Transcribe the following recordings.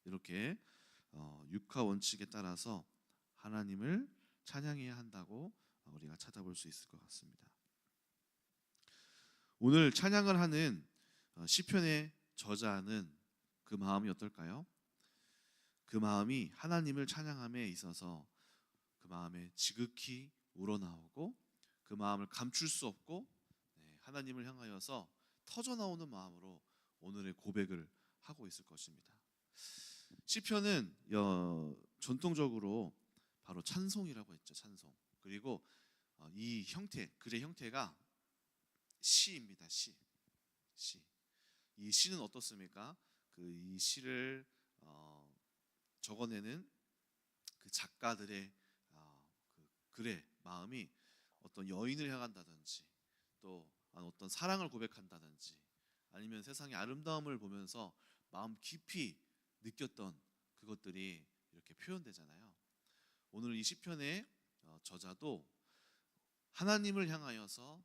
이렇게 육하 원칙에 따라서 하나님을 찬양해야 한다고 우리가 찾아볼 수 있을 것 같습니다. 오늘 찬양을 하는 시편의 저자는 그 마음이 어떨까요? 그 마음이 하나님을 찬양함에 있어서 그 마음에 지극히 우러나오고 그 마음을 감출 수 없고 하나님을 향하여서 터져나오는 마음으로 오늘의 고백을 하고 있을 것입니다. 시편은 전통적으로 바로 찬송이라고 했죠. 찬송. 그리고 이 형태, 글의 형태가 시입니다. 시. 이 시는 어떻습니까? 이 시를 적어내는 그 작가들의 그 글의 마음이 어떤 여인을 향한다든지 또 어떤 사랑을 고백한다든지 아니면 세상의 아름다움을 보면서 마음 깊이 느꼈던 그것들이 이렇게 표현되잖아요. 오늘 이 시편의 저자도 하나님을 향하여서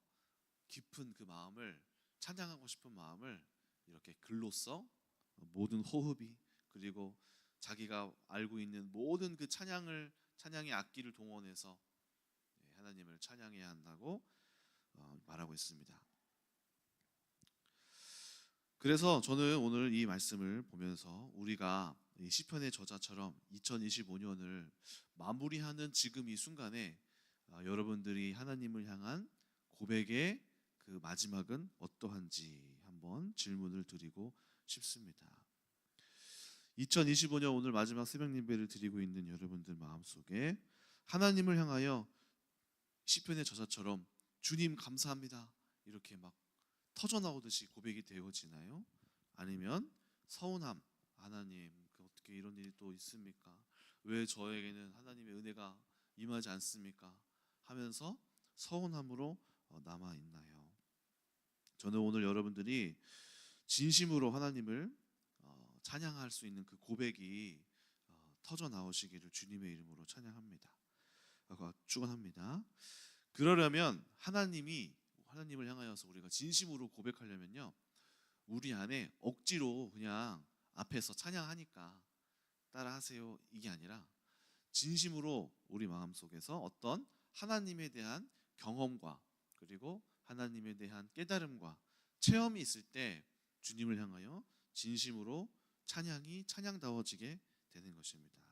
깊은 그 마음을 찬양하고 싶은 마음을 이렇게 글로써 모든 호흡이 그리고 자기가 알고 있는 모든 그 찬양의 악기를 동원해서 하나님을 찬양해야 한다고 말하고 있습니다. 그래서 저는 오늘 이 말씀을 보면서 우리가 이 시편의 저자처럼 2025년을 마무리하는 지금 이 순간에 여러분들이 하나님을 향한 고백의 그 마지막은 어떠한지 한번 질문을 드리고 싶습니다. 2025년 오늘 마지막 새벽 예배를 드리고 있는 여러분들 마음속에 하나님을 향하여 시편의 저자처럼 주님 감사합니다 이렇게 막 터져나오듯이 고백이 되어지나요? 아니면 서운함, 하나님 어떻게 이런 일이 또 있습니까? 왜 저에게는 하나님의 은혜가 임하지 않습니까? 하면서 서운함으로 남아있나요? 저는 오늘 여러분들이 진심으로 하나님을 찬양할 수 있는 그 고백이 터져 나오시기를 주님의 이름으로 찬양합니다. 축원합니다. 그러려면 하나님을 향하여서 우리가 진심으로 고백하려면요, 우리 안에 억지로 그냥 앞에서 찬양하니까 따라하세요 이게 아니라 진심으로 우리 마음속에서 어떤 하나님에 대한 경험과 그리고 하나님에 대한 깨달음과 체험이 있을 때 주님을 향하여 진심으로 찬양다워지게 되는 것입니다.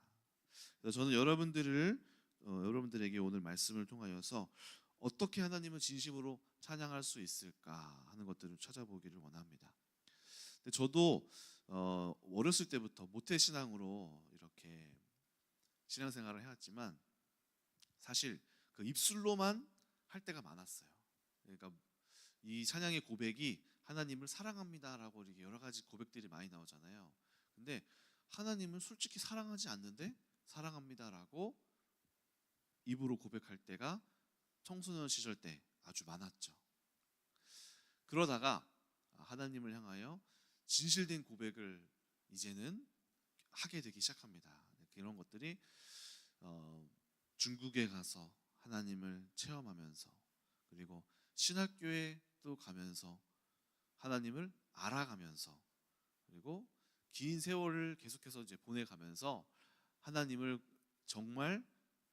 그래서 저는 여러분들에게 오늘 말씀을 통하여서 어떻게 하나님을 진심으로 찬양할 수 있을까 하는 것들을 찾아보기를 원합니다. 근데 저도 어렸을 때부터 모태신앙으로 이렇게 신앙생활을 해왔지만 사실 그 입술로만 할 때가 많았어요. 그러니까 이 찬양의 고백이 하나님을 사랑합니다라고 이렇게 여러 가지 고백들이 많이 나오잖아요. 근데 하나님을 솔직히 사랑하지 않는데 사랑합니다라고 입으로 고백할 때가 청소년 시절 때 아주 많았죠. 그러다가 하나님을 향하여 진실된 고백을 이제는 하게 되기 시작합니다. 이런 것들이 중국에 가서 하나님을 체험하면서 그리고 신학교에도 가면서 하나님을 알아가면서 그리고 긴 세월을 계속해서 이제 보내가면서 하나님을 정말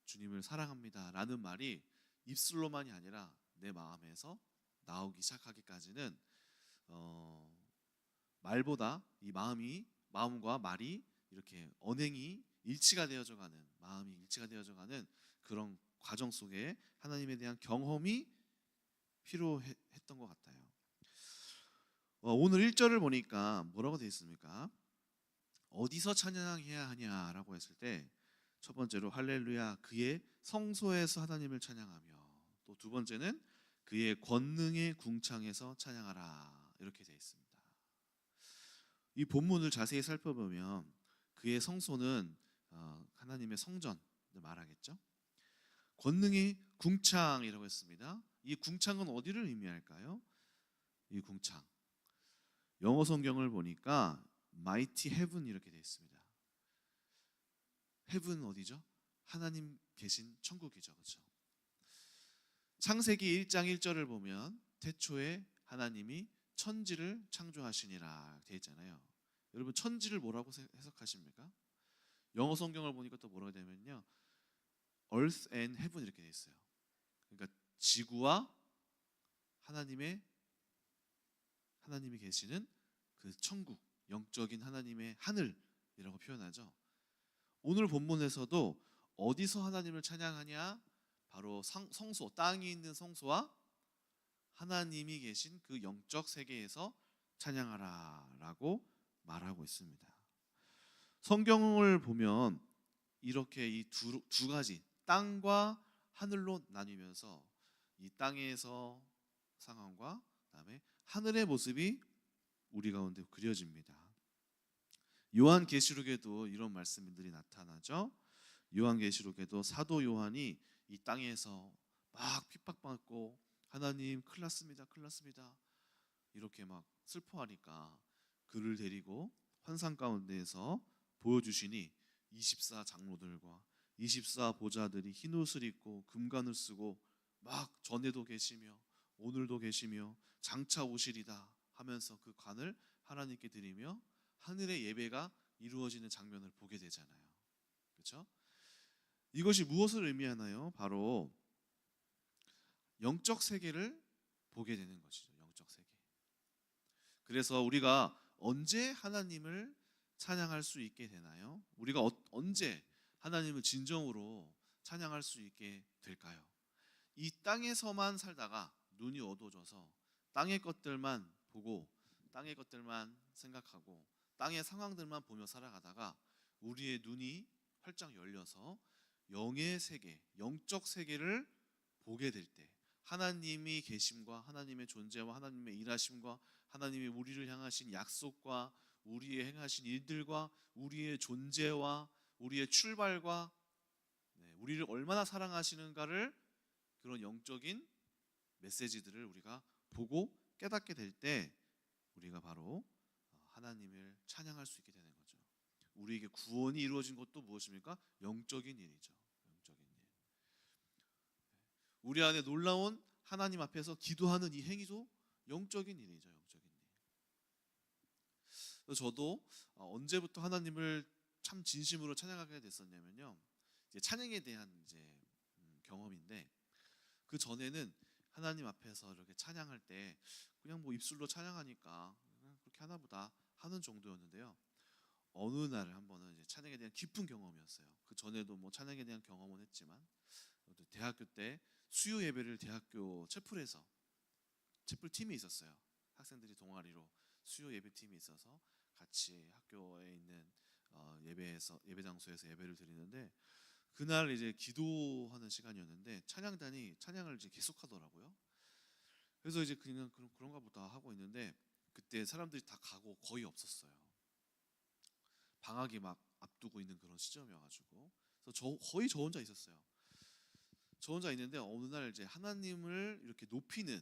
주님을 사랑합니다라는 말이 입술로만이 아니라 내 마음에서 나오기 시작하기까지는 말보다 이 마음과 말이 이렇게 언행이 일치가 되어져 가는 마음이 일치가 되어져 가는 그런 과정 속에 하나님에 대한 경험이 필요했던 것 같아요. 오늘 1절을 보니까 뭐라고 되어 있습니까? 어디서 찬양해야 하냐라고 했을 때 첫 번째로 할렐루야 그의 성소에서 하나님을 찬양하며 또 두 번째는 그의 권능의 궁창에서 찬양하라 이렇게 되어 있습니다. 이 본문을 자세히 살펴보면 그의 성소는 하나님의 성전을 말하겠죠. 권능의 궁창이라고 했습니다. 이 궁창은 어디를 의미할까요? 이 궁창 영어 성경을 보니까 mighty heaven 이렇게 되어 있습니다. heaven 어디죠? 하나님 계신 천국이죠. 그렇죠? 창세기 1장 1절을 보면 태초에 하나님이 천지를 창조하시니라 되어 있잖아요. 여러분 천지를 뭐라고 해석하십니까? 영어 성경을 보니까 또 뭐라고 되냐면요, Earth and Heaven 이렇게 돼 있어요. 그러니까 지구와 하나님이 계시는 그 천국, 영적인 하나님의 하늘이라고 표현하죠. 오늘 본문에서도 어디서 하나님을 찬양하냐? 바로 성소, 땅에 있는 성소와 하나님이 계신 그 영적 세계에서 찬양하라라고 말하고 있습니다. 성경을 보면 이렇게 이 두 가지, 땅과 하늘로 나뉘면서 이 땅에서 상황과 그다음에 하늘의 모습이 우리 가운데 그려집니다. 요한계시록에도 이런 말씀들이 나타나죠. 요한계시록에도 사도 요한이 이 땅에서 막 핍박받고 하나님 큰일 났습니다, 큰일 났습니다 이렇게 막 슬퍼하니까 그를 데리고 환상 가운데에서 보여주시니 24 장로들과 24 보좌들이 흰 옷을 입고 금관을 쓰고 막 전에도 계시며 오늘도 계시며 장차 오시리다 하면서 그 관을 하나님께 드리며 하늘의 예배가 이루어지는 장면을 보게 되잖아요. 그렇죠? 이것이 무엇을 의미하나요? 바로 영적 세계를 보게 되는 것이죠. 영적 세계. 그래서 우리가 언제 하나님을 찬양할 수 있게 되나요? 우리가 언제 하나님을 진정으로 찬양할 수 있게 될까요? 이 땅에서만 살다가 눈이 어두워져서 땅의 것들만 보고 땅의 것들만 생각하고 땅의 상황들만 보며 살아가다가 우리의 눈이 활짝 열려서 영의 세계, 영적 세계를 보게 될 때 하나님이 계심과 하나님의 존재와 하나님의 일하심과 하나님이 우리를 향하신 약속과 우리의 행하신 일들과 우리의 존재와 우리의 출발과 우리를 얼마나 사랑하시는가를 그런 영적인 메시지들을 우리가 보고 깨닫게 될 때 우리가 바로 하나님을 찬양할 수 있게 되는 거죠. 우리에게 구원이 이루어진 것도 무엇입니까? 영적인 일이죠. 영적인 일. 우리 안에 놀라운 하나님 앞에서 기도하는 이 행위도 영적인 일이죠. 영적인 일. 그래서 저도 언제부터 하나님을 참 진심으로 찬양하게 됐었냐면요. 이제 찬양에 대한 경험인데 그 전에는 하나님 앞에서 이렇게 찬양할 때 그냥 뭐 입술로 찬양하니까 그냥 그렇게 하나보다 하는 정도였는데요. 어느 날 한 번은 이제 찬양에 대한 깊은 경험이었어요. 그 전에도 뭐 찬양에 대한 경험은 했지만 대학교 때 수요 예배를 대학교 채플에서 채플 팀이 있었어요. 학생들이 동아리로 수요 예배 팀이 있어서 같이 학교에 있는 예배 장소에서 예배를 드리는데 그날 이제 기도하는 시간이었는데 찬양단이 찬양을 이제 계속하더라고요. 그래서 이제 그냥 그런가 보다 하고 있는데 그때 사람들이 다 가고 거의 없었어요. 방학이 막 앞두고 있는 그런 시점이어가지고 그래서 거의 저 혼자 있었어요. 저 혼자 있는데 어느 날 이제 하나님을 이렇게 높이는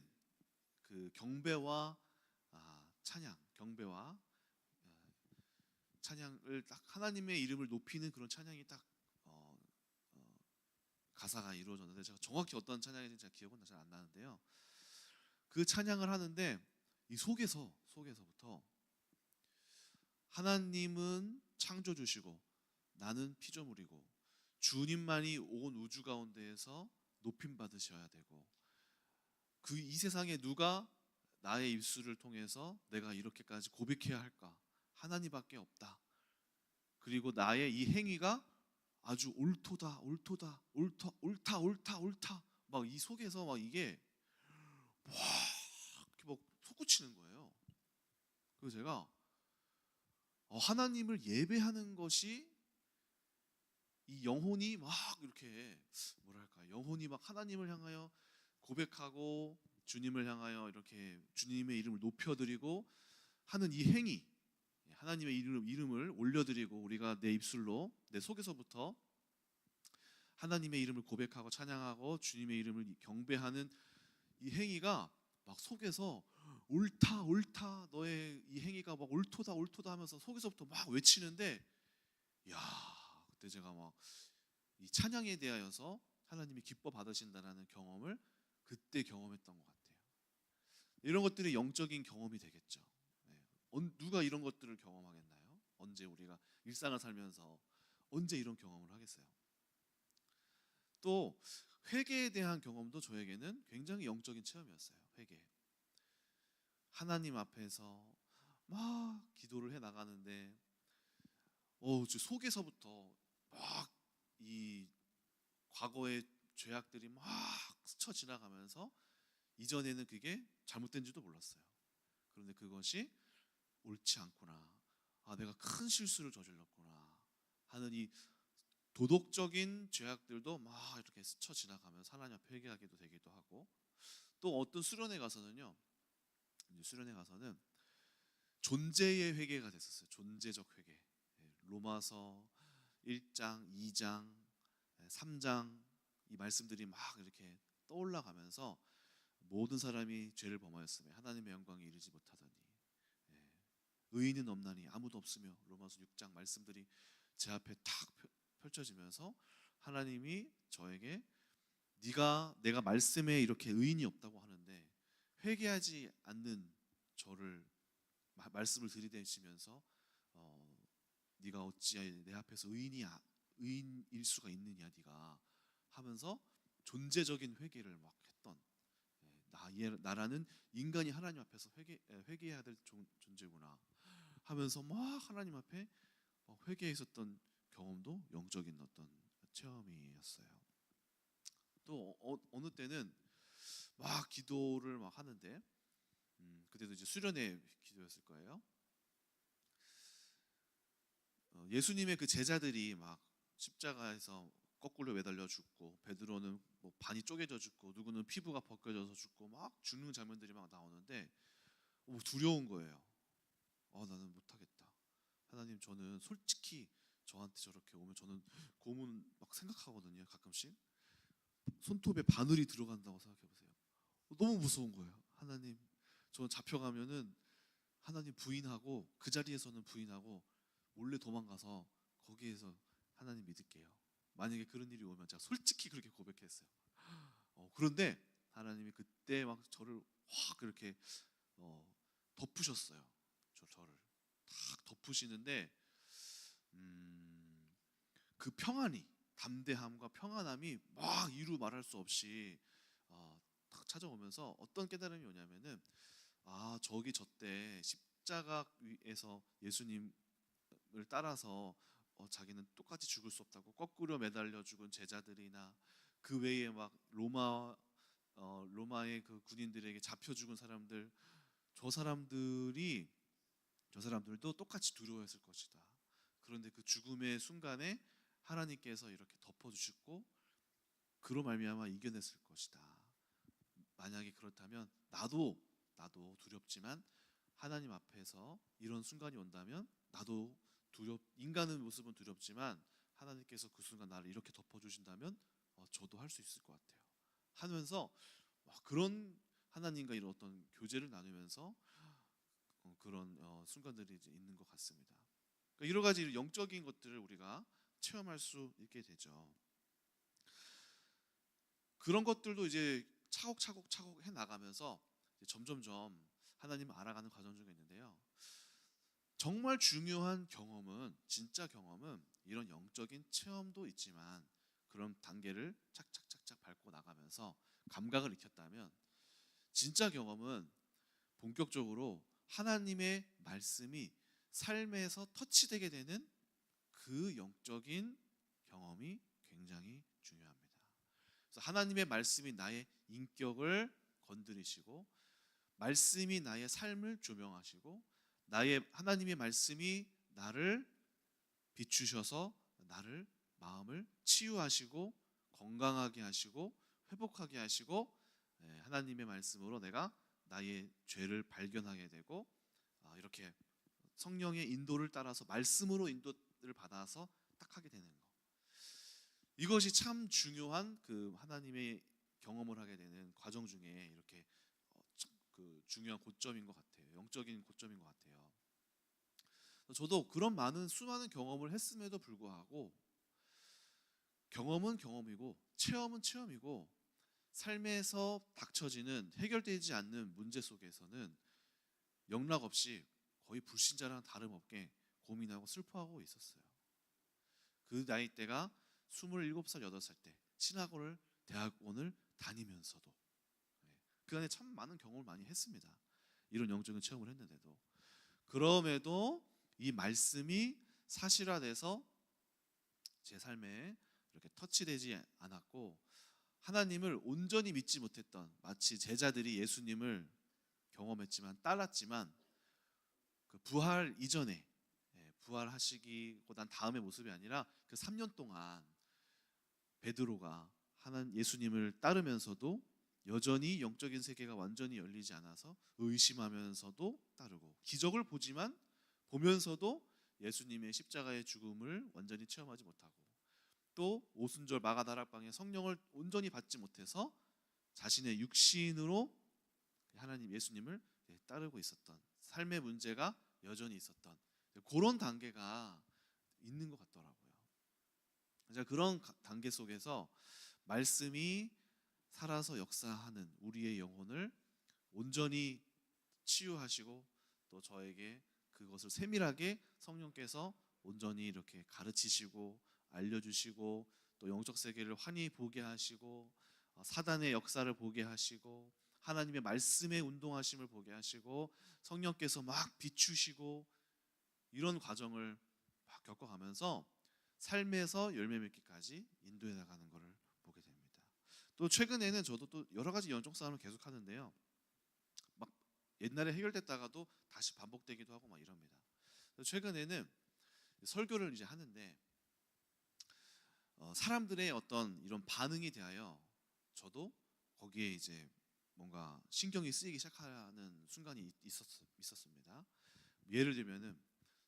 그 경배와 찬양, 경배와 찬양을 딱 하나님의 이름을 높이는 그런 찬양이 딱 가사가 이루어졌는데 제가 정확히 어떤 찬양인지 제가 기억은 잘 안 나는데요. 그 찬양을 하는데 이 속에서부터 하나님은 창조주시고 나는 피조물이고 주님만이 온 우주 가운데에서 높임 받으셔야 되고 이 세상에 누가 나의 입술을 통해서 내가 이렇게까지 고백해야 할까? 하나님밖에 없다. 그리고 나의 이 행위가 아주 옳다 막 이 속에서 막 이게 와 이렇게 막 솟구치는 거예요. 그래서 제가 하나님을 예배하는 것이 이 영혼이 막 이렇게 뭐랄까 영혼이 막 하나님을 향하여 고백하고 주님을 향하여 이렇게 주님의 이름을 높여드리고 하는 이 행위, 하나님의 이름을 올려드리고 우리가 내 입술로 내 속에서부터 하나님의 이름을 고백하고 찬양하고 주님의 이름을 경배하는 이 행위가 막 속에서 옳다 너의 이 행위가 막 옳도다 하면서 속에서부터 막 외치는데 야 그때 제가 막 이 찬양에 대하여서 하나님이 기뻐 받으신다라는 경험을 그때 경험했던 것 같아요. 이런 것들이 영적인 경험이 되겠죠. 누가 이런 것들을 경험하겠나요? 언제 우리가 일상을 살면서 언제 이런 경험을 하겠어요? 또 회개에 대한 경험도 저에게는 굉장히 영적인 체험이었어요. 회개. 하나님 앞에서 막 기도를 해 나가는데 저 속에서부터 막 이 과거의 죄악들이 막 스쳐 지나가면서 이전에는 그게 잘못된지도 몰랐어요. 그런데 그것이 옳지 않구나. 내가 큰 실수를 저질렀구나 하는 이 도덕적인 죄악들도 막 이렇게 스쳐 지나가면서 하나님 앞에 회개하게도 되기도 하고, 또 어떤 수련회 가서는요. 이제 수련회 가서는 존재의 회개가 됐었어요. 존재적 회개. 로마서 1장, 2장, 3장 이 말씀들이 막 이렇게 떠올라가면서 모든 사람이 죄를 범하였으며 하나님의 영광에 이르지 못하더니 의인은 없나니 아무도 없으며 로마서 6장 말씀들이 제 앞에 탁 펼쳐지면서 하나님이 저에게 내가 말씀에 이렇게 의인이 없다고 하는데 회개하지 않는 저를 말씀을 들이대시면서 네가 어찌 내 앞에서 의인일 수가 있느냐 네가 하면서 존재적인 회개를 막 했던, 나라는 인간이 하나님 앞에서 회개해야 될 존재구나 하면서 막 하나님 앞에 회개했었던 경험도 영적인 어떤 체험이었어요. 또 어느 때는 막 기도를 막 하는데 그때도 이제 수련회 기도였을 거예요. 예수님의 그 제자들이 막 십자가에서 거꾸로 매달려 죽고, 베드로는 뭐 반이 쪼개져 죽고, 누구는 피부가 벗겨져서 죽고 막 죽는 장면들이 막 나오는데 두려운 거예요. 나는 못하겠다. 하나님, 저는 솔직히 저한테 저렇게 오면 저는 고문 막 생각하거든요. 가끔씩 손톱에 바늘이 들어간다고 생각해보세요. 너무 무서운 거예요. 하나님, 저는 잡혀가면은 하나님 부인하고, 그 자리에서는 부인하고 몰래 도망가서 거기에서 하나님 믿을게요. 만약에 그런 일이 오면 제가 솔직히 그렇게 고백했어요. 그런데 하나님이 그때 막 저를 확 이렇게 덮으셨어요. 저를 탁 덮으시는데 그 평안이, 담대함과 평안함이 막 이루 말할 수 없이 탁 찾아오면서 어떤 깨달음이 오냐면은 저기 저때 십자가 위에서 예수님을 따라서 자기는 똑같이 죽을 수 없다고 거꾸로 매달려 죽은 제자들이나 그 외에 막 로마의 그 군인들에게 잡혀 죽은 사람들, 저 사람들도 똑같이 두려워했을 것이다. 그런데 그 죽음의 순간에 하나님께서 이렇게 덮어주시고 그로 말미암아 이겨냈을 것이다. 만약에 그렇다면 나도 두렵지만 하나님 앞에서 이런 순간이 온다면 나도 인간의 모습은 두렵지만 하나님께서 그 순간 나를 이렇게 덮어주신다면 저도 할 수 있을 것 같아요 하면서 그런 하나님과 이런 어떤 교제를 나누면서 그런 순간들이 이제 있는 것 같습니다. 그러니까 여러 가지 영적인 것들을 우리가 체험할 수 있게 되죠. 그런 것들도 이제 차곡차곡 해 나가면서 점점점 하나님을 알아가는 과정 중에 있는데요. 정말 중요한 경험은, 진짜 경험은 이런 영적인 체험도 있지만 그런 단계를 착착착착 밟고 나가면서 감각을 익혔다면, 진짜 경험은 본격적으로 하나님의 말씀이 삶에서 터치되게 되는 그 영적인 경험이 굉장히 중요합니다. 그래서 하나님의 말씀이 나의 인격을 건드리시고, 말씀이 나의 삶을 조명하시고, 하나님의 말씀이 나를 비추셔서 나를 마음을 치유하시고 건강하게 하시고 회복하게 하시고, 하나님의 말씀으로 내가 나의 죄를 발견하게 되고, 이렇게 성령의 인도를 따라서 말씀으로 인도를 받아서 딱 하게 되는 것, 이것이 참 중요한 그 하나님의 경험을 하게 되는 과정 중에 이렇게 그 중요한 고점인 것 같아요. 영적인 고점인 것 같아요. 저도 그런 수많은 경험을 했음에도 불구하고 경험은 경험이고 체험은 체험이고, 삶에서 닥쳐지는 해결되지 않는 문제 속에서는 영락없이 거의 불신자랑 다름없게 고민하고 슬퍼하고 있었어요. 그 나이 때가 27살, 8살 때 대학원을 다니면서도 그 안에 참 많은 경험을 많이 했습니다. 이런 영적인 체험을 했는데도 그럼에도 이 말씀이 사실화돼서 제 삶에 이렇게 터치되지 않았고 하나님을 온전히 믿지 못했던 마치 제자들이 예수님을 경험했지만 따랐지만 그 부활 이전에 부활하시고 난 다음의 모습이 아니라 그 3년 동안 베드로가 예수님을 따르면서도 여전히 영적인 세계가 완전히 열리지 않아서 의심하면서도 따르고 기적을 보면서도 예수님의 십자가의 죽음을 완전히 체험하지 못하고 또 오순절 마가다락방에 성령을 온전히 받지 못해서 자신의 육신으로 하나님 예수님을 따르고 있었던 삶의 문제가 여전히 있었던 그런 단계가 있는 것 같더라고요. 그런 단계 속에서 말씀이 살아서 역사하는 우리의 영혼을 온전히 치유하시고 또 저에게 그것을 세밀하게 성령께서 온전히 이렇게 가르치시고 알려주시고 또 영적 세계를 환히 보게 하시고 사단의 역사를 보게 하시고 하나님의 말씀의 운동하심을 보게 하시고 성령께서 막 비추시고 이런 과정을 막 겪어가면서 삶에서 열매 맺기까지 인도해 나가는 것을 보게 됩니다. 또 최근에는 저도 또 여러 가지 영적 싸움을 계속 하는데요. 막 옛날에 해결됐다가도 다시 반복되기도 하고 막 이럽니다. 최근에는 설교를 이제 하는데 사람들의 어떤 이런 반응에 대하여 저도 거기에 이제 뭔가 신경이 쓰이기 시작하는 순간이 있었습니다. 예를 들면은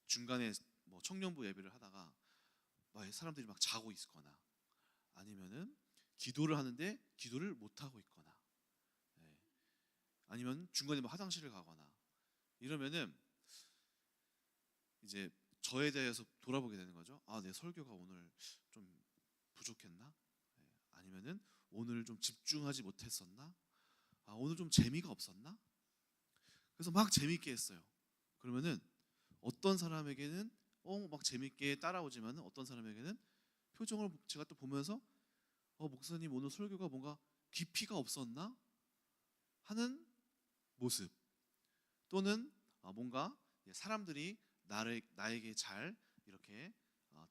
중간에 뭐 청년부 예배를 하다가 막 사람들이 막 자고 있거나 아니면은 기도를 하는데 기도를 못 하고 있거나 아니면 중간에 뭐 화장실을 가거나 이러면은 이제 저에 대해서 돌아보게 되는 거죠. 아, 내 설교가 오늘 좀 부족했나? 아니면은 오늘 좀 집중하지 못했었나? 아, 오늘 좀 재미가 없었나? 그래서 막 재밌게 했어요. 그러면은 어떤 사람에게는 막 재밌게 따라오지만 어떤 사람에게는 표정을 제가 또 보면서 목사님 오늘 설교가 뭔가 깊이가 없었나? 하는 모습 또는 뭔가 사람들이 나에게 잘 이렇게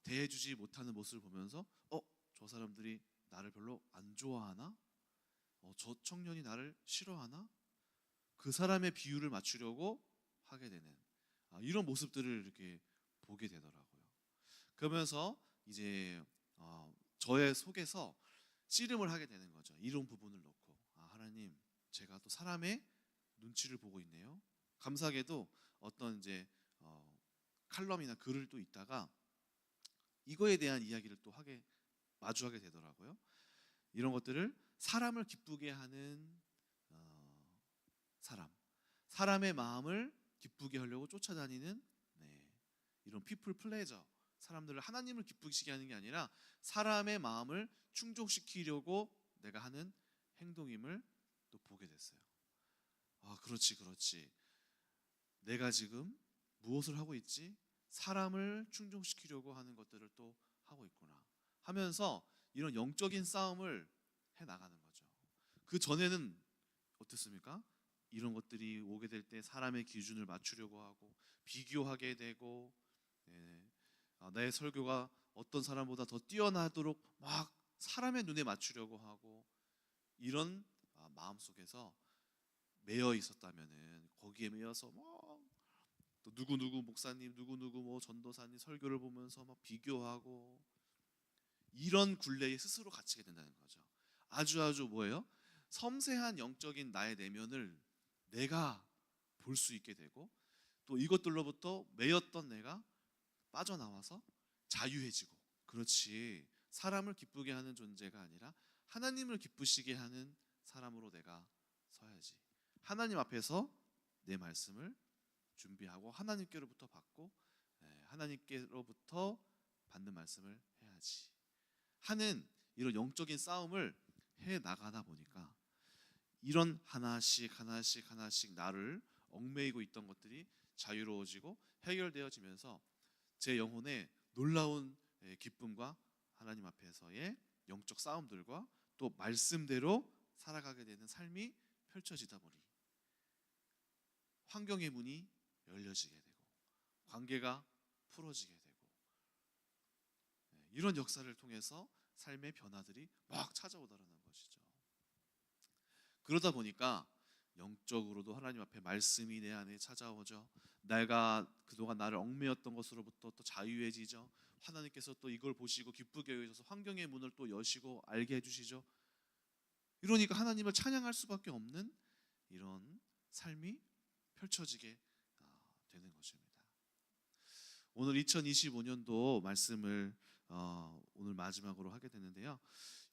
대해주지 못하는 모습을 보면서 저 사람들이 나를 별로 안 좋아하나? 저 청년이 나를 싫어하나? 그 사람의 비율을 맞추려고 하게 되는 이런 모습들을 이렇게 보게 되더라고요. 그러면서 이제 저의 속에서 씨름을 하게 되는 거죠. 이런 부분을 놓고 하나님, 제가 또 사람의 눈치를 보고 있네요. 감사하게도 어떤 이제 칼럼이나 글을 또 읽다가 이거에 대한 이야기를 또 마주하게 되더라고요. 이런 것들을 사람을 기쁘게 하는 사람의 마음을 기쁘게 하려고 쫓아다니는 이런 피플 플레저, 사람들을 하나님을 기쁘시게 하는 게 아니라 사람의 마음을 충족시키려고 내가 하는 행동임을 또 보게 됐어요. 그렇지. 내가 지금 무엇을 하고 있지? 사람을 충족시키려고 하는 것들을 또 하고 있구나 하면서 이런 영적인 싸움을 해 나가는 거죠. 그 전에는 어땠습니까? 이런 것들이 오게 될 때 사람의 기준을 맞추려고 하고 비교하게 되고 내 설교가 어떤 사람보다 더 뛰어나도록 막 사람의 눈에 맞추려고 하고 이런 마음속에서 매여 있었다면은 거기에 매여서 또 누구 목사님 누구 뭐 전도사님 설교를 보면서 막 비교하고 이런 굴레에 스스로 갇히게 된다는 거죠. 아주 뭐예요? 섬세한 영적인 나의 내면을 내가 볼 수 있게 되고 또 이것들로부터 매였던 내가 빠져나와서 자유해지고 그렇지 사람을 기쁘게 하는 존재가 아니라 하나님을 기쁘시게 하는 사람으로 내가 서야지. 하나님 앞에서 내 말씀을 준비하고 하나님께로부터 받고 하나님께로부터 받는 말씀을 해야지 하는 이런 영적인 싸움을 해 나가다 보니까 이런 하나씩 나를 얽매이고 있던 것들이 자유로워지고 해결되어지면서 제 영혼에 놀라운 기쁨과 하나님 앞에서의 영적 싸움들과 또 말씀대로 살아가게 되는 삶이 펼쳐지다 보니 환경의 문이 열려지게 되고 관계가 풀어지게 되고 이런 역사를 통해서 삶의 변화들이 막 찾아오더라는 것이죠. 그러다 보니까 영적으로도 하나님 앞에 말씀이 내 안에 찾아오죠. 내가 그동안 나를 얽매였던 것으로부터 또 자유해지죠. 하나님께서 또 이걸 보시고 기쁘게 여기셔서 환경의 문을 또 여시고 알게 해주시죠. 이러니까 하나님을 찬양할 수밖에 없는 이런 삶이 펼쳐지게 되는 것입니다. 오늘 2025년도 말씀을 오늘 마지막으로 하게 되는데요.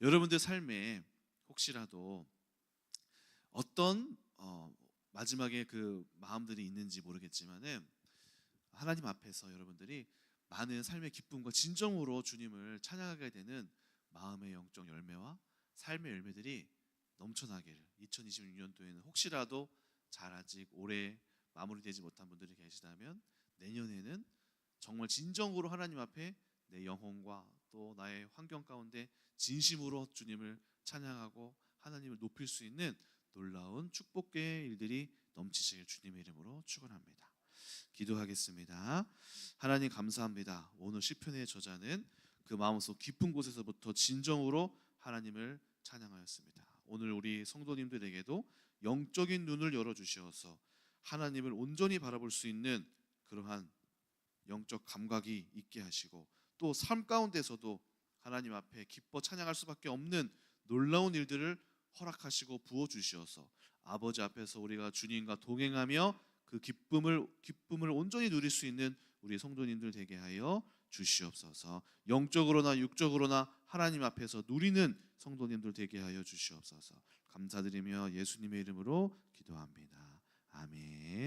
여러분들 삶에 혹시라도 어떤 마지막에 그 마음들이 있는지 모르겠지만은 하나님 앞에서 여러분들이 많은 삶의 기쁨과 진정으로 주님을 찬양하게 되는 마음의 영적 열매와 삶의 열매들이 넘쳐나기를 2026년도에는 혹시라도 잘 아직 올해 마무리되지 못한 분들이 계시다면 내년에는 정말 진정으로 하나님 앞에 내 영혼과 또 나의 환경 가운데 진심으로 주님을 찬양하고 하나님을 높일 수 있는 놀라운 축복의 일들이 넘치시길 주님의 이름으로 축원합니다. 기도하겠습니다. 하나님 감사합니다. 오늘 시편의 저자는 그 마음속 깊은 곳에서부터 진정으로 하나님을 찬양하였습니다. 오늘 우리 성도님들에게도 영적인 눈을 열어주시어서 하나님을 온전히 바라볼 수 있는 그러한 영적 감각이 있게 하시고 또 삶 가운데서도 하나님 앞에 기뻐 찬양할 수밖에 없는 놀라운 일들을 허락하시고 부어주시어서 아버지 앞에서 우리가 주님과 동행하며 그 기쁨을 온전히 누릴 수 있는 우리 성도님들 되게 하여 주시옵소서. 영적으로나 육적으로나 하나님 앞에서 누리는 성도님들 되게 하여 주시옵소서. 감사드리며 예수님의 이름으로 기도합니다. 아멘.